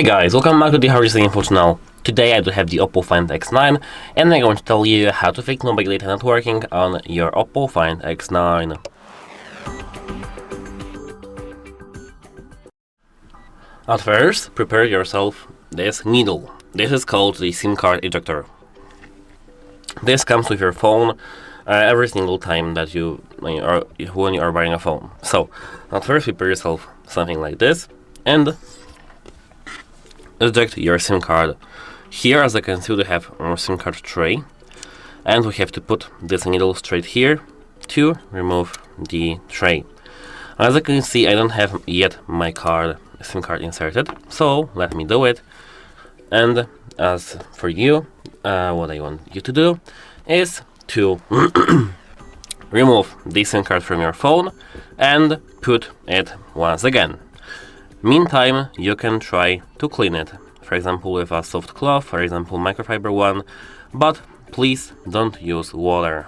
Hi guys, welcome back to the HardReset.Info channel. Today I do have the OPPO Find X9 and I'm going to tell you how to fix mobile data not working on your OPPO Find X9. At first, prepare yourself this needle. This is called the SIM card ejector. This comes with your phone every single time that when you are buying a phone. So, at first prepare yourself something like this and eject your SIM card. Here, as you can see, we have our SIM card tray, and we have to put this needle straight here to remove the tray. As you can see, I don't have yet my SIM card inserted, so let me do it. And as for you, what I want you to do is to remove the SIM card from your phone and put it once again. Meantime, you can try to clean it, for example with a soft cloth, for example microfiber one, but please don't use water.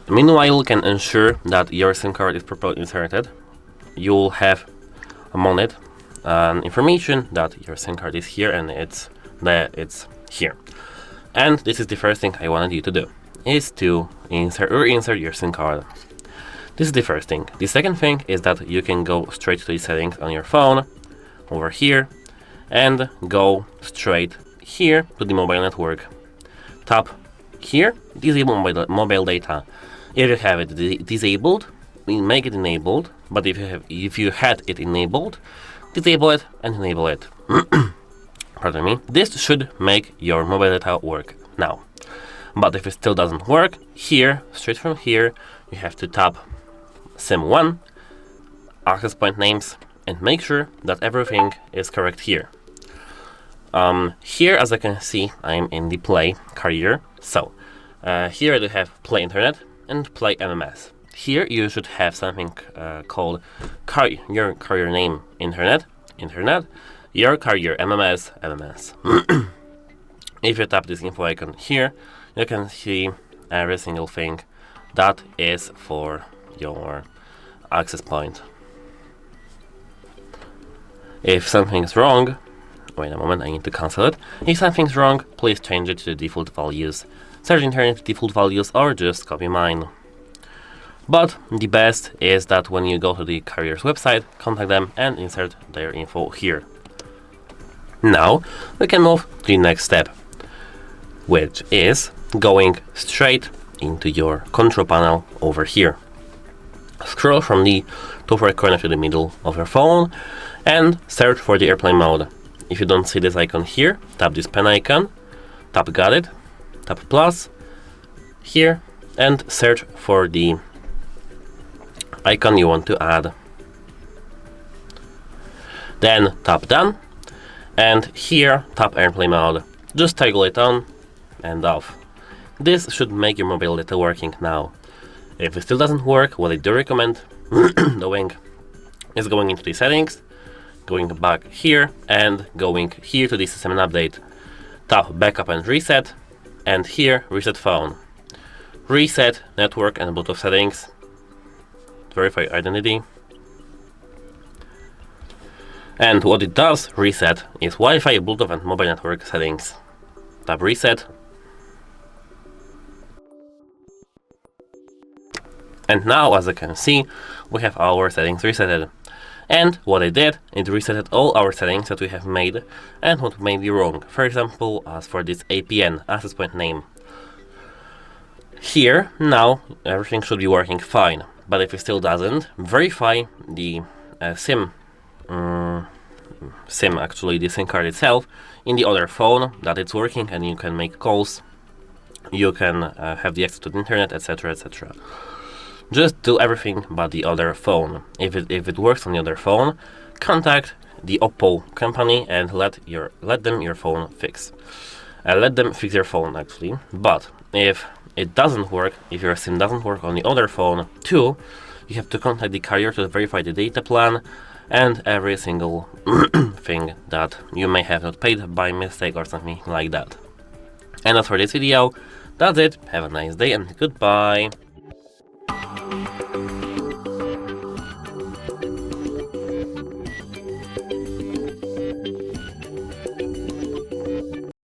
Meanwhile, you can ensure that your SIM card is properly inserted. You will have on it information that your SIM card is here and it's here. And this is the first thing I wanted you to do, is to reinsert your SIM card. This is the first thing. The second thing is that you can go straight to the settings on your phone, over here, and go straight here to the mobile network. Tap here, disable mobile data. If you have it disabled, make it enabled, but if you had it enabled, disable it and enable it. Pardon me. This should make your mobile data work now. But if it still doesn't work, here, straight from here, you have to tap SIM1, access point names, and make sure that everything is correct here. Here, as I can see, I'm in the Play carrier. So here I do have Play Internet and Play MMS. Here you should have something called your carrier name Internet, your carrier MMS. If you tap this info icon here, you can see every single thing that is for your access point. If something's wrong, wait a moment, I need to cancel it. If something's wrong, please change it to the default values. Search internet default values or just copy mine. But the best is that when you go to the carrier's website, contact them and insert their info here. Now we can move to the next step, which is going straight into your control panel over here. Scroll from the top right corner to the middle of your phone and search for the airplane mode. If you don't see this icon here, tap this pen icon, tap got it, tap plus here and search for the icon you want to add. Then tap done and here tap airplane mode. Just toggle it on and off. This should make your mobile data working now. If it still doesn't work, what I do recommend doing is going into the settings, going back here and going here to the system and update. Tap backup and reset, and here reset phone. Reset network and Bluetooth settings. Verify identity. And what it does reset is Wi-Fi, Bluetooth and mobile network settings. Tap reset. And now, as you can see, we have our settings resetted. And what I did, it resetted all our settings that we have made and what may be wrong. For example, as for this APN, access point name. Here, now, everything should be working fine. But if it still doesn't, verify the SIM card itself in the other phone that it's working and you can make calls. You can have the access to the internet, etc, etc. Just do everything but the other phone. If it works on the other phone, contact the OPPO company and let them your phone fix. Let them fix your phone actually. But if it doesn't work, if your SIM doesn't work on the other phone too, you have to contact the carrier to verify the data plan and every single thing that you may have not paid by mistake or something like that. And as for this video, that's it. Have a nice day and goodbye.